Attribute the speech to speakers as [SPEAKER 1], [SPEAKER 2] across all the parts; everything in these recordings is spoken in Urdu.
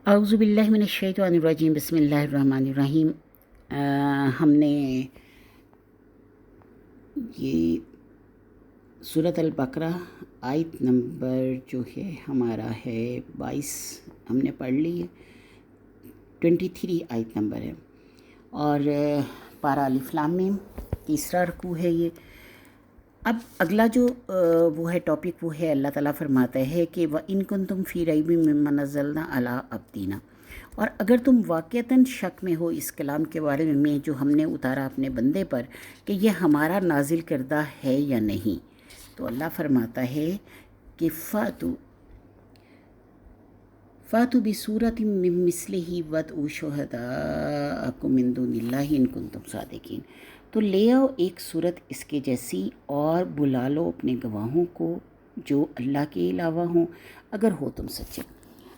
[SPEAKER 1] اعوذ باللہ من الشیطان الرجیم، بسم اللہ الرحمن الرحیم۔ ہم نے یہ سورۃ البقرہ آیت نمبر جو ہے ہمارا ہے 22 ہم نے پڑھ لی ہے، 23 آیت نمبر ہے، اور پارہ الف لام میم تیسرا رکوع ہے یہ۔ اب اگلا جو وہ ہے ٹاپک، وہ ہے اللہ تعالیٰ فرماتا ہے کہ وَإِن كُنتُمْ فِي رَيْبٍ مِّمَّا نَزَّلْنَا عَلَىٰ عَبْدِنَا، اور اگر تم واقعتاً شک میں ہو اس کلام کے بارے میں جو ہم نے اتارا اپنے بندے پر کہ یہ ہمارا نازل کردہ ہے یا نہیں، تو اللہ فرماتا ہے کہ فَأْتُوا بِسُورَةٍ مِّن مِّثْلِهِ وَادْعُوا شُهَدَاءَكُم مِّن دُونِ اللَّهِ إِن كُنتُمْ صَادِقِينَ، تو لے آؤ ایک صورت اس کے جیسی اور بلا لو اپنے گواہوں کو جو اللہ کے علاوہ ہوں اگر ہو تم سچے۔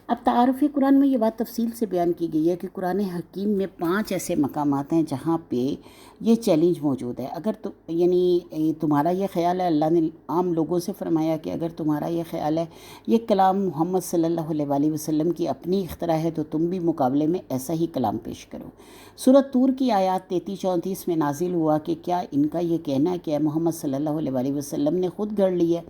[SPEAKER 1] اب تعارف قرآن میں یہ بات تفصیل سے بیان کی گئی ہے کہ قرآن حکیم میں 5 ایسے مقامات ہیں جہاں پہ یہ چیلنج موجود ہے۔ اگر تو یعنی تمہارا یہ خیال ہے، اللہ نے عام لوگوں سے فرمایا کہ اگر تمہارا یہ خیال ہے یہ کلام محمد صلی اللہ علیہ وآلہ وسلم کی اپنی اختراع ہے تو تم بھی مقابلے میں ایسا ہی کلام پیش کرو۔ سورۃ طور کی آیات 33-34 میں نازل ہوا کہ کیا ان کا یہ کہنا ہے کہ اے محمد صلی اللہ علیہ وآلہ وسلم نے خود گھڑ لی ہے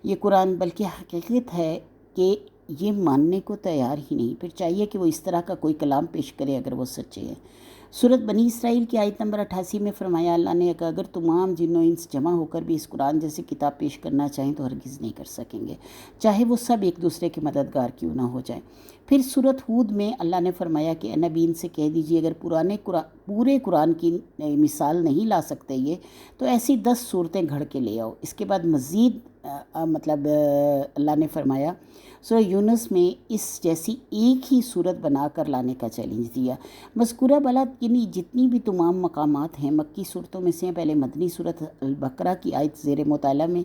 [SPEAKER 1] یہ قرآن، بلکہ حقیقت ہے کہ یہ ماننے کو تیار ہی نہیں، پھر چاہیے کہ وہ اس طرح کا کوئی کلام پیش کرے اگر وہ سچے ہیں۔ سورۃ بنی اسرائیل کی آیت نمبر 88 میں فرمایا اللہ نے کہ اگر تمام جن و انس جمع ہو کر بھی اس قرآن جیسی کتاب پیش کرنا چاہیں تو ہرگز نہیں کر سکیں گے، چاہے وہ سب ایک دوسرے کے مددگار کیوں نہ ہو جائیں۔ پھر سورۃ ہود میں اللہ نے فرمایا کہ اے نبی ان سے کہہ دیجئے اگر پورے قرآن کی مثال نہیں لا سکتے یہ تو ایسی 10 صورتیں گھڑ کے لے آؤ۔ اس کے بعد مزید اللہ نے فرمایا سورہ یونس میں اس جیسی ایک ہی صورت بنا کر لانے کا چیلنج دیا۔ مذکورہ بلاد یعنی جتنی بھی تمام مقامات ہیں مکی صورتوں میں سے، پہلے مدنی سورۃ البقرہ کی آیت زیر مطالعہ میں،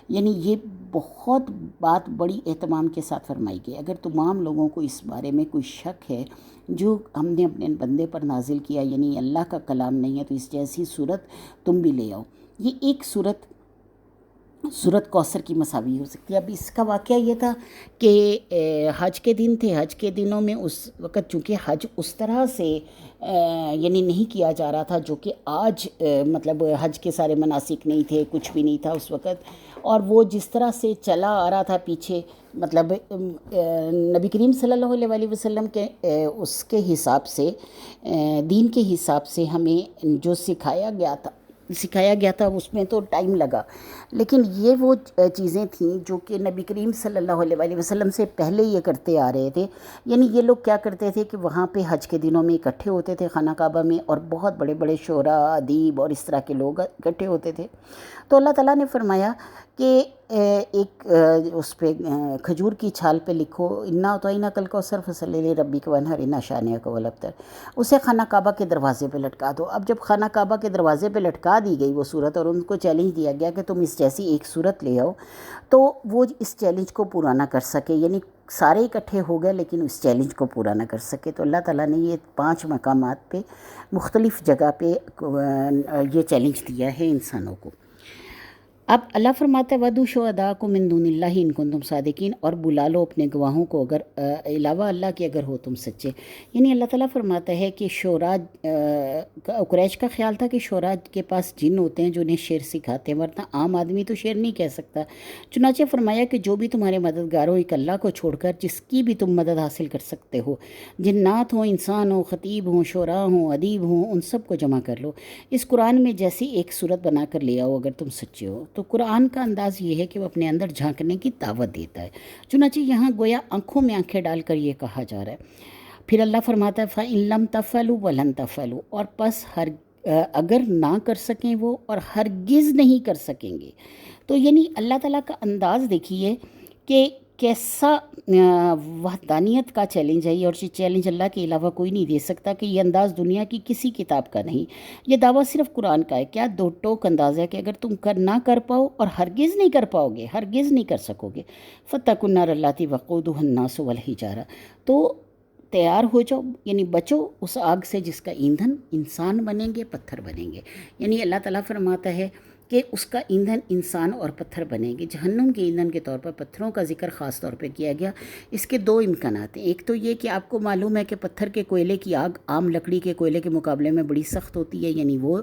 [SPEAKER 1] یعنی یہ بہت بات بڑی اہتمام کے ساتھ فرمائی گئی۔ اگر تمام لوگوں کو اس بارے میں کوئی شک ہے جو ہم نے اپنے بندے پر نازل کیا یعنی اللہ کا کلام نہیں ہے تو اس جیسی صورت تم بھی لے آؤ۔ یہ ایک صورت کوثر کی مساوی ہو سکتی ہے۔ اب اس کا واقعہ یہ تھا کہ حج کے دن تھے، حج کے دنوں میں اس وقت چونکہ حج اس طرح سے یعنی نہیں کیا جا رہا تھا جو کہ آج مطلب حج کے سارے مناسک نہیں تھے، کچھ بھی نہیں تھا اس وقت، اور وہ جس طرح سے چلا آ رہا تھا پیچھے مطلب نبی کریم صلی اللہ علیہ وآلہ وسلم کے اس کے حساب سے دین کے حساب سے ہمیں جو سکھایا گیا تھا اس میں تو ٹائم لگا، لیکن یہ وہ چیزیں تھیں جو کہ نبی کریم صلی اللہ علیہ وآلہ وسلم سے پہلے یہ کرتے آ رہے تھے۔ یعنی یہ لوگ کیا کرتے تھے کہ وہاں پہ حج کے دنوں میں اکٹھے ہوتے تھے خانہ کعبہ میں، اور بہت بڑے بڑے شعراء، ادیب اور اس طرح کے لوگ اکٹھے ہوتے تھے۔ تو اللہ تعالیٰ نے فرمایا کہ ایک اس پہ کھجور کی چھال پہ لکھو انا اعطیناک کل کوثر فصلی لربک وانحر ان شانئک هو الابتر، اسے خانہ کعبہ کے دروازے پہ لٹکا دو۔ اب جب خانہ کعبہ کے دروازے پہ لٹکا دی گئی وہ صورت اور ان کو چیلنج دیا گیا کہ تم اس جیسی ایک صورت لے آؤ، تو وہ اس چیلنج کو پورا نہ کر سکے، یعنی سارے اکٹھے ہو گئے لیکن اس چیلنج کو پورا نہ کر سکے۔ تو اللہ تعالیٰ نے یہ 5 مقامات پہ مختلف جگہ پہ یہ چیلنج دیا ہے انسانوں کو۔ اب اللہ فرماتا ہے وَادْعُوا شُهَدَاءَكُم مِّن دُونِ اللَّهِ إِن كُنتُمْ صَادِقِينَ، اور بلا لو اپنے گواہوں کو اگر علاوہ اللہ کے اگر ہو تم سچے۔ یعنی اللہ تعالیٰ فرماتا ہے کہ شعراء قریش کا خیال تھا کہ شعراء کے پاس جن ہوتے ہیں جو انہیں شعر سکھاتے ہیں، ورنہ عام آدمی تو شعر نہیں کہہ سکتا۔ چنانچہ فرمایا کہ جو بھی تمہارے مددگار ہو ایک اللہ کو چھوڑ کر جس کی بھی تم مدد حاصل کر سکتے ہو، جنات ہوں، انسان ہوں، خطیب ہوں، شعراء ہوں، ادیب ہوں، ان سب کو جمع کر لو، اس قرآن میں جیسی ایک صورت بنا کر لے آؤ اگر تم سچے ہو۔ تو قرآن کا انداز یہ ہے کہ وہ اپنے اندر جھانکنے کی دعوت دیتا ہے، چنانچہ یہاں گویا آنکھوں میں آنکھیں ڈال کر یہ کہا جا رہا ہے۔ پھر اللہ فرماتا ہے فَإِن لَمْ تَفْعَلُوا وَلَن تَفْعَلُوا، اور پس اگر نہ کر سکیں وہ اور ہرگز نہیں کر سکیں گے۔ تو یعنی اللہ تعالیٰ کا انداز دیکھیے کہ کیسا وحدانیت کا چیلنج ہے یہ، اور یہ چیلنج اللہ کے علاوہ کوئی نہیں دے سکتا، کہ یہ انداز دنیا کی کسی کتاب کا نہیں، یہ دعویٰ صرف قرآن کا ہے۔ کیا دو ٹوک انداز ہے کہ اگر تم نہ کر پاؤ اور ہرگز نہیں کر پاؤ گے، ہرگز نہیں کر سکو گے، فَاتَّقُوا النَّارَ الَّتِي وَقُودُهَا النَّاسُ وَالْحِجَارَةُ، تو تیار ہو جاؤ، یعنی بچو اس آگ سے جس کا ایندھن انسان بنیں گے، پتھر بنیں گے۔ یعنی اللہ تعالیٰ فرماتا ہے کہ اس کا ایندھن انسان اور پتھر بنیں گے۔ جہنم کے ایندھن کے طور پر پتھروں کا ذکر خاص طور پہ کیا گیا۔ اس کے دو امکانات ہیں، ایک تو یہ کہ آپ کو معلوم ہے کہ پتھر کے کوئلے کی آگ عام لکڑی کے کوئلے کے مقابلے میں بڑی سخت ہوتی ہے، یعنی وہ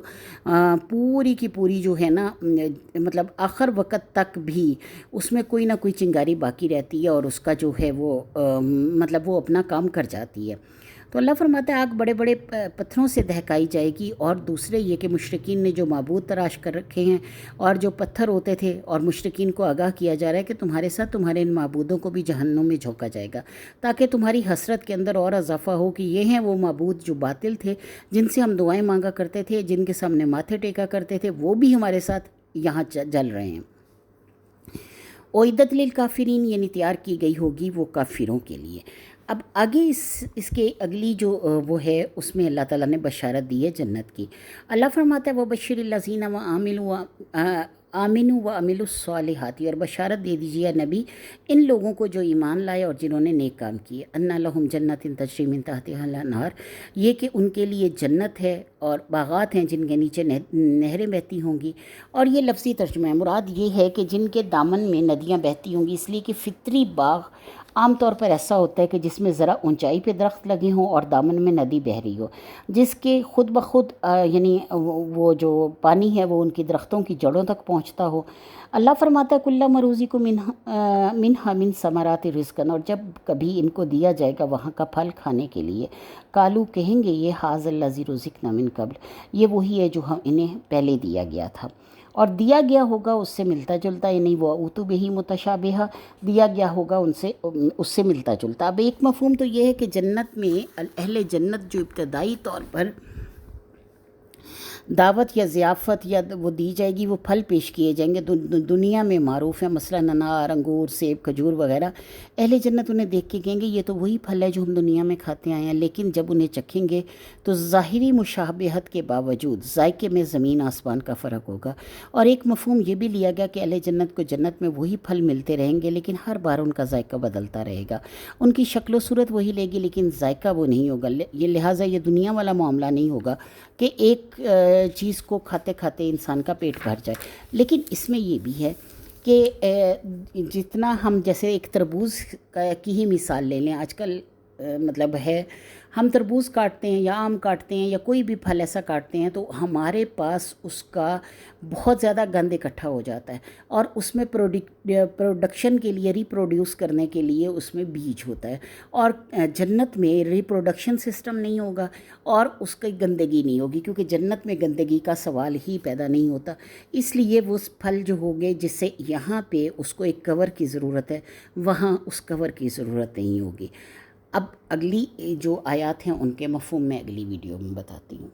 [SPEAKER 1] پوری کی پوری جو ہے نا مطلب آخر وقت تک بھی اس میں کوئی نہ کوئی چنگاری باقی رہتی ہے اور اس کا جو ہے وہ مطلب وہ اپنا کام کر جاتی ہے۔ تو اللہ فرماتا ہے آگ بڑے بڑے پتھروں سے دہکائی جائے گی، اور دوسرے یہ کہ مشرکین نے جو معبود تراش کر رکھے ہیں اور جو پتھر ہوتے تھے، اور مشرکین کو آگاہ کیا جا رہا ہے کہ تمہارے ساتھ تمہارے ان معبودوں کو بھی جہنم میں جھونکا جائے گا، تاکہ تمہاری حسرت کے اندر اور اضافہ ہو کہ یہ ہیں وہ معبود جو باطل تھے، جن سے ہم دعائیں مانگا کرتے تھے، جن کے سامنے ماتھے ٹیکا کرتے تھے، وہ بھی ہمارے ساتھ یہاں جل رہے ہیں۔ اعدت للکافرین یعنی تیار کی گئی ہوگی وہ کافروں کے لیے۔ اب آگے اس کے اگلی جو وہ ہے اس میں اللہ تعالیٰ نے بشارت دی ہے جنت کی۔ اللہ فرماتا ہے وبشر الذین آمنوا وعملوا الصالحات، اور بشارت دے دیجیے نبی ان لوگوں کو جو ایمان لائے اور جنہوں نے نیک کام کیے، ان لہم جنت تجری من تحتہا الانہار، یہ کہ ان کے لیے جنت ہے اور باغات ہیں جن کے نیچے نہریں بہتی ہوں گی۔ اور یہ لفظی ترجمہ ہے، مراد یہ ہے کہ جن کے دامن میں ندیاں بہتی ہوں گی، اس لیے کہ فطری باغ عام طور پر ایسا ہوتا ہے کہ جس میں ذرا اونچائی پہ درخت لگے ہوں اور دامن میں ندی بہہ رہی ہو، جس کے خود بخود یعنی وہ جو پانی ہے وہ ان کی درختوں کی جڑوں تک پہنچتا ہو۔ اللہ فرماتا ہے کل مروزی کو منہا من ثمرات رزقن، اور جب کبھی ان کو دیا جائے گا وہاں کا پھل کھانے کے لیے، کالو کہیں گے یہ حاذ الذی رزقنا من قبل، یہ وہی ہے جو انہیں پہلے دیا گیا تھا، اور دیا گیا ہوگا اس سے ملتا جلتا، یعنی وہ اوتو بہی متشابہہ، دیا گیا ہوگا اس سے ملتا جلتا۔ اب ایک مفہوم تو یہ ہے کہ جنت میں اہل جنت جو ابتدائی طور پر دعوت یا ضیافت یا وہ دی جائے گی، وہ پھل پیش کیے جائیں گے دنیا میں معروف ہیں، مثلا انار، انگور، سیب، کھجور وغیرہ۔ اہل جنت انہیں دیکھ کے کہیں گے یہ تو وہی پھل ہے جو ہم دنیا میں کھاتے آئے ہیں، لیکن جب انہیں چکھیں گے تو ظاہری مشابہت کے باوجود ذائقے میں زمین آسمان کا فرق ہوگا۔ اور ایک مفہوم یہ بھی لیا گیا کہ اہل جنت کو جنت میں وہی پھل ملتے رہیں گے، لیکن ہر بار ان کا ذائقہ بدلتا رہے گا، ان کی شکل و صورت وہی لے گی لیکن ذائقہ وہ نہیں ہوگا۔ یہ لہٰذا یہ دنیا والا معاملہ نہیں ہوگا کہ ایک چیز کو کھاتے کھاتے انسان کا پیٹ بھر جائے۔ لیکن اس میں یہ بھی ہے کہ جتنا ہم جیسے ایک تربوز کی ہی مثال لے لیں، آج کل مطلب ہے ہم تربوز کاٹتے ہیں یا آم کاٹتے ہیں یا کوئی بھی پھل ایسا کاٹتے ہیں تو ہمارے پاس اس کا بہت زیادہ گند اکٹھا ہو جاتا ہے، اور اس میں پروڈکشن کے لیے ریپروڈیوس کرنے کے لیے اس میں بیج ہوتا ہے، اور جنت میں ریپروڈکشن سسٹم نہیں ہوگا اور اس کی گندگی نہیں ہوگی، کیونکہ جنت میں گندگی کا سوال ہی پیدا نہیں ہوتا۔ اس لیے وہ پھل جو ہوگے جس سے یہاں پہ اس کو ایک کور کی ضرورت ہے، وہاں اس کور کی ضرورت نہیں ہوگی۔ اب اگلی جو آیات ہیں ان کے مفہوم میں اگلی ویڈیو میں بتاتی ہوں۔